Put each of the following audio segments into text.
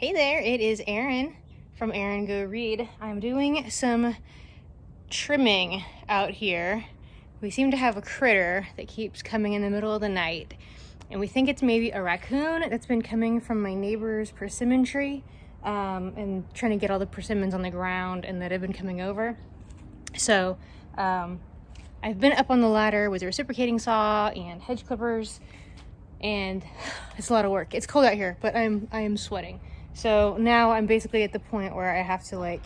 Hey there, it is Erin from Erin Go Read. I'm doing some trimming out here. We seem to have a critter that keeps coming in the middle of the night, and we think it's maybe a raccoon that's been coming from my neighbor's persimmon tree and trying to get all the persimmons on the ground and that have been coming over. So I've been up on the ladder with a reciprocating saw and hedge clippers, and it's a lot of work. It's cold out here, but I am sweating. So now I'm basically at the point where I have to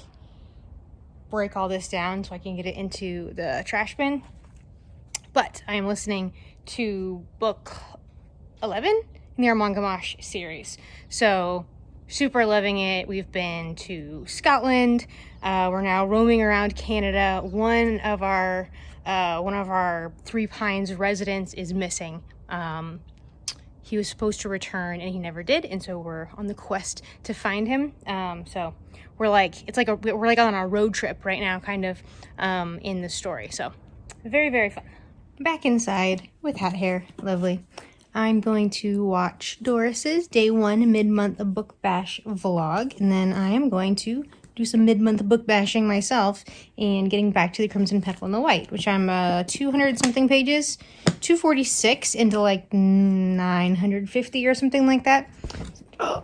break all this down so I can get it into the trash bin. But I am listening to book 11 in the Michel Gamache series. So super loving it. We've been to Scotland. We're now roaming around Canada. One of our Three Pines residents is missing. He was supposed to return and he never did, and so we're on the quest to find him. So we're on a road trip right now, kind of in the story. So very, very fun. Back inside with hat hair, lovely. I'm going to watch Doris's Day 1 Mid-Month Book Bash vlog, and then I am going to do some mid-month book bashing myself and getting back to the Crimson Petal and the White, which I'm 200-something pages, 246 into 950 or something like that. Oh,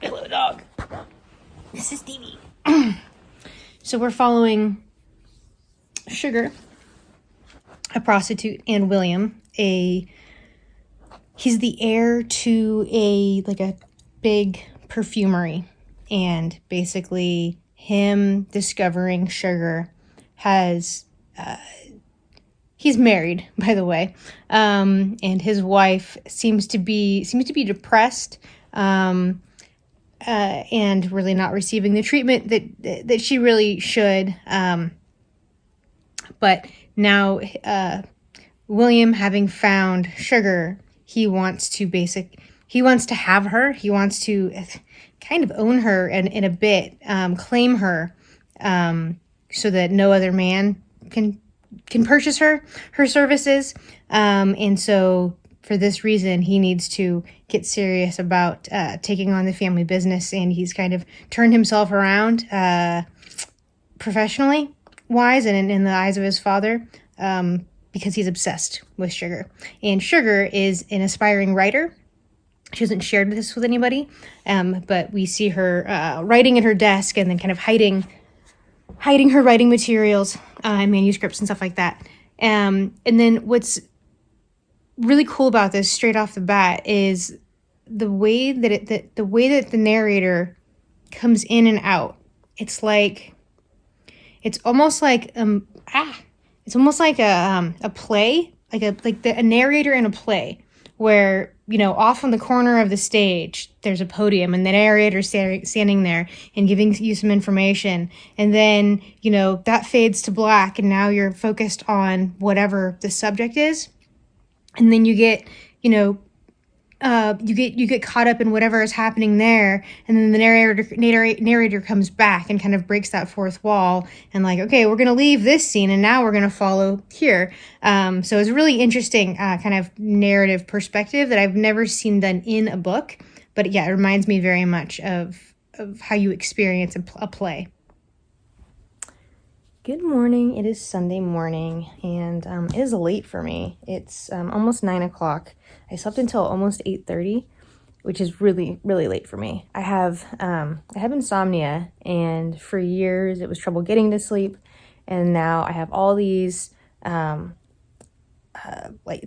hello, dog. This is Stevie. So we're following Sugar, a prostitute, and William, he's the heir to a big perfumery, and basically him discovering Sugar he's married, by the way, and his wife seems to be depressed, and really not receiving the treatment that she really should. But now William, having found Sugar, he wants to have her. He wants to kind of own her and in a bit claim her, so that no other man can purchase her services. And so for this reason, he needs to get serious about taking on the family business, and he's kind of turned himself around professionally wise and in the eyes of his father, because he's obsessed with Sugar. And Sugar is an aspiring writer. She hasn't shared this with anybody, but we see her writing at her desk and then kind of hiding her writing materials and manuscripts and stuff like that. And then what's really cool about this straight off the bat is the way that the narrator comes in and out. It's almost like a play, a narrator in a play, where, off on the corner of the stage, there's a podium and the narrator's standing there and giving you some information. And then, that fades to black and now you're focused on whatever the subject is. And then you get, you get caught up in whatever is happening there. And then the narrator comes back and kind of breaks that fourth wall and okay, we're going to leave this scene and now we're going to follow here. So it's a really interesting kind of narrative perspective that I've never seen done in a book. But yeah, it reminds me very much of how you experience a play. Good morning. It is Sunday morning, and it is late for me. It's almost 9 o'clock. I slept until almost 8:30, which is really, really late for me. I have insomnia, and for years it was trouble getting to sleep, and now I have all these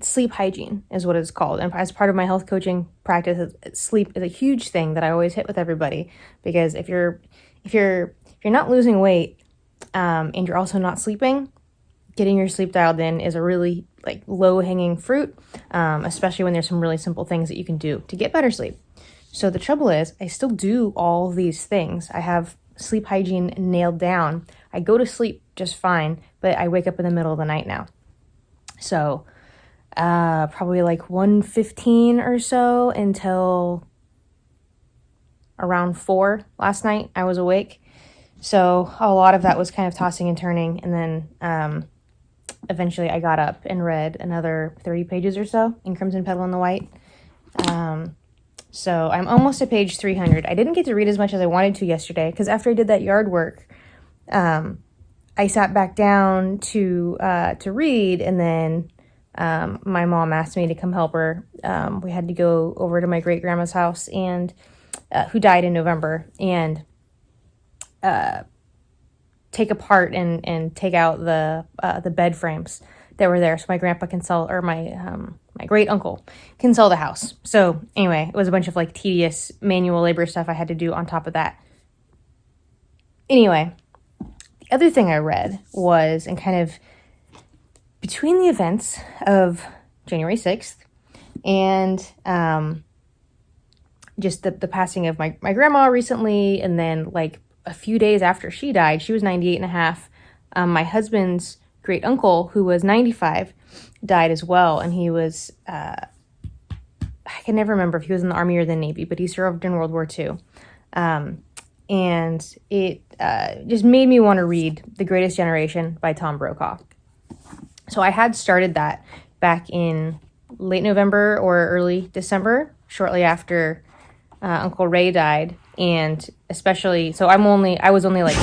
sleep hygiene is what it's called. And as part of my health coaching practice, sleep is a huge thing that I always hit with everybody, because if you're not losing weight, and you're also not sleeping, getting your sleep dialed in is a really low-hanging fruit, especially when there's some really simple things that you can do to get better sleep. So the trouble is, I still do all these things. I have sleep hygiene nailed down. I go to sleep just fine, but I wake up in the middle of the night now. So probably 1:15 or so until around 4 last night I was awake. So a lot of that was kind of tossing and turning, and then eventually I got up and read another 30 pages or so in Crimson Petal and the White. So I'm almost to page 300. I didn't get to read as much as I wanted to yesterday because after I did that yard work, I sat back down to read, and then my mom asked me to come help her. We had to go over to my great grandma's house, and who died in November, and take apart and take out the bed frames that were there, so my grandpa can sell, or my great uncle can sell the house. So anyway, it was a bunch of like tedious manual labor stuff I had to do on top of that. Anyway, the other thing I read was, and kind of between the events of January 6th and just the passing of my grandma recently, and then like a few days after she died, she was 98 and a half. My husband's great uncle, who was 95, died as well. And he was, I can never remember if he was in the Army or the Navy, but he served in World War II. And it just made me want to read The Greatest Generation by Tom Brokaw. So I had started that back in late November or early December, shortly after Uncle Ray died. And especially, so I was only like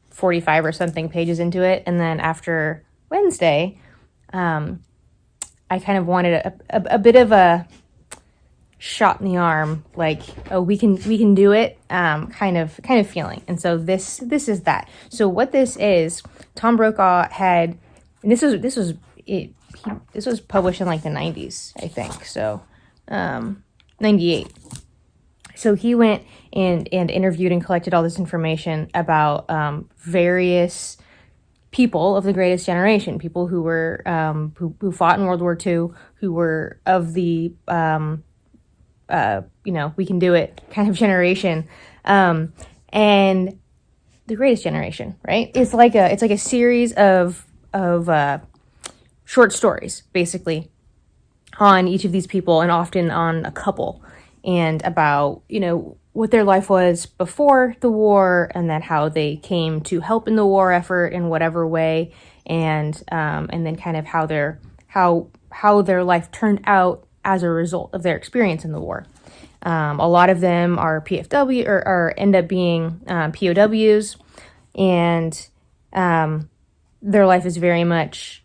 45 or something pages into it. And then after Wednesday, I kind of wanted a bit of a shot in the arm, like, oh, we can do it, kind of feeling. And so this is that. So what this is, Tom Brokaw had, and this was published in like the 90s, I think. So 98. So he went and interviewed and collected all this information about various people of the Greatest Generation, people who were who fought in World War II, who were of the we can do it kind of generation, and the Greatest Generation, right? It's like a series of short stories, basically, on each of these people, and often on a couple, and about, what their life was before the war, and then how they came to help in the war effort in whatever way, and then kind of how their life turned out as a result of their experience in the war. A lot of them are PFW or end up being POWs, and their life is very much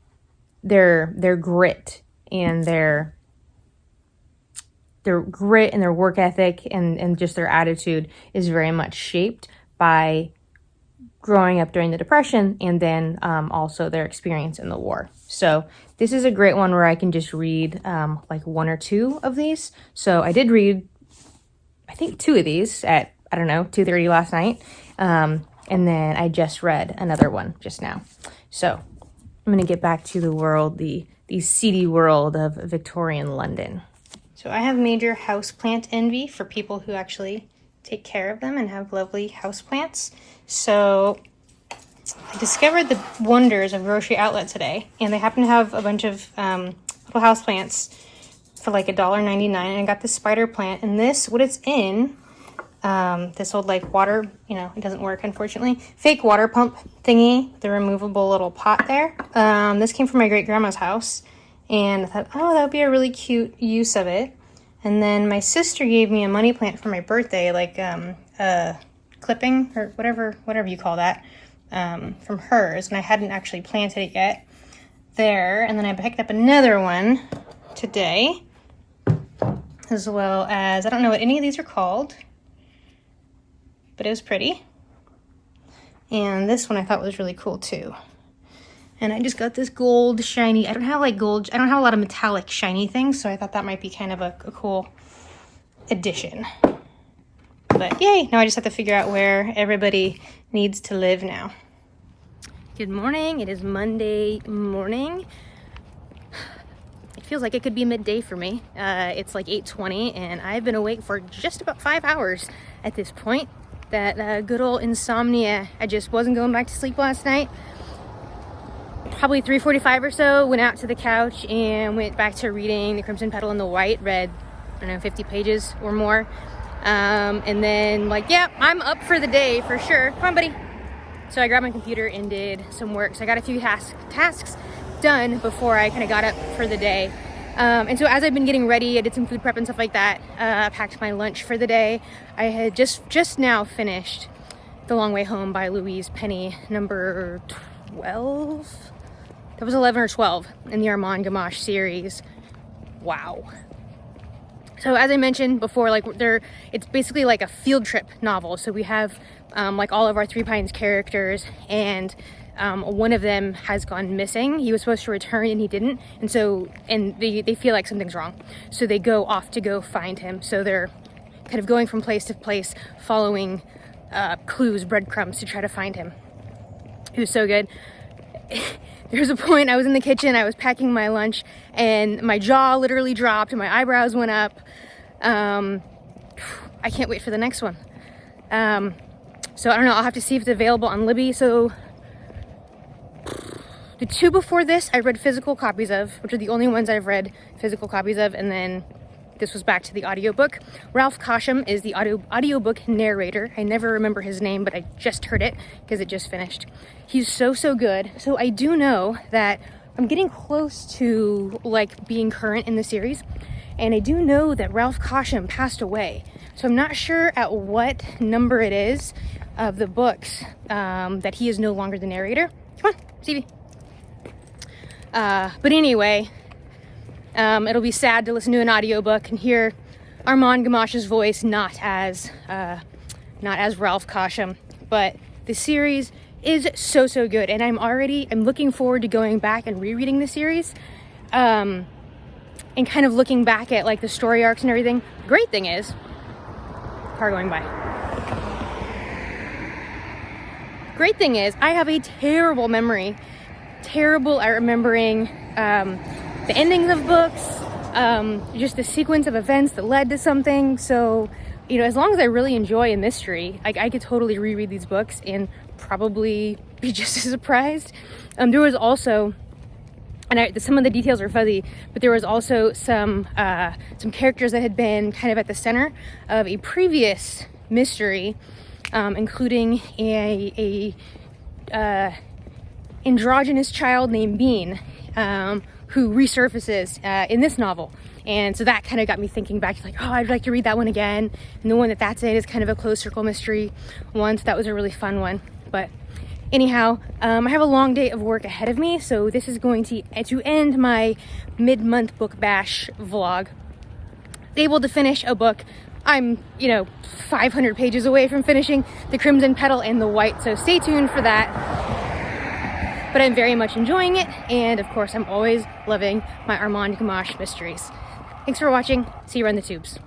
their grit and their grit and their work ethic and just their attitude is very much shaped by growing up during the Depression, and then also their experience in the war. So this is a great one where I can just read like one or two of these. So I did read, I think, two of these at, 2:30 last night. And then I just read another one just now. So I'm going to get back to the world, the seedy world of Victorian London. So I have major houseplant envy for people who actually take care of them and have lovely houseplants. So I discovered the wonders of Grocery Outlet today, and they happen to have a bunch of little houseplants for like $1.99, and I got this spider plant, and what it's in, this old like water, it doesn't work unfortunately, fake water pump thingy, the removable little pot there. This came from my great grandma's house, and I thought, oh, that would be a really cute use of it. And then my sister gave me a money plant for my birthday, like clipping or whatever you call that, from hers, and I hadn't actually planted it yet there. And then I picked up another one today, as well as, I don't know what any of these are called, but it was pretty. And this one I thought was really cool too. And I just got this gold shiny, I don't have a lot of metallic shiny things, so I thought that might be kind of a cool addition. But yay, now I just have to figure out where everybody needs to live now. Good morning, it is Monday morning. It feels like it could be midday for me. It's like 8:20, and I've been awake for just about 5 hours at this point. That good old insomnia, I just wasn't going back to sleep last night. Probably 3:45 or so, went out to the couch and went back to reading The Crimson Petal and the White, read, 50 pages or more. And then I'm up for the day for sure. Come on, buddy. So I grabbed my computer and did some work. So I got a few tasks done before I kind of got up for the day. And so as I've been getting ready, I did some food prep and stuff like that. I packed my lunch for the day. I had just now finished The Long Way Home by Louise Penny, number 12. That was 11 or 12 in the Armand Gamache series. Wow. So as I mentioned before, like it's basically like a field trip novel. So we have like all of our Three Pines characters, and one of them has gone missing. He was supposed to return and he didn't. And they feel like something's wrong. So they go off to go find him. So they're kind of going from place to place, following clues, breadcrumbs to try to find him. It was so good. There's a point I was in the kitchen, I was packing my lunch, and my jaw literally dropped and my eyebrows went up. I can't wait for the next one. So I don't know, I'll have to see if it's available on Libby. So the two before this I read physical copies of, which are the only ones I've read physical copies of, and then this was back to the audiobook. Ralph Cosham is the audiobook narrator. I never remember his name, but I just heard it because it just finished. He's so good. So I do know that I'm getting close to like being current in the series, and I do know that Ralph Cosham passed away. So I'm not sure at what number it is of the books that he is no longer the narrator. Come on, Stevie. But anyway, it'll be sad to listen to an audiobook and hear Armand Gamache's voice, not as Ralph Cosham. But the series is so good, and I'm looking forward to going back and rereading the series, and kind of looking back at like the story arcs and everything. The great thing is, car going by. Great thing is, I have a terrible memory. Terrible at remembering the endings of books, just the sequence of events that led to something. So, you know, as long as I really enjoy a mystery, I could totally reread these books and probably be just as surprised. There was also, and some of the details are fuzzy, but there was also some characters that had been kind of at the center of a previous mystery, including a androgynous child named Bean, who resurfaces in this novel. And so that kind of got me thinking back, like, oh, I'd like to read that one again. And the one that's in is kind of a closed circle mystery one, so that was a really fun one. But anyhow, I have a long day of work ahead of me, so this is going to end my mid-month book bash vlog. Able to finish a book. I'm, 500 pages away from finishing The Crimson Petal and The White, so stay tuned for that. But I'm very much enjoying it, and of course I'm always loving my Armand Gamache mysteries. Thanks for watching. See you around the tubes.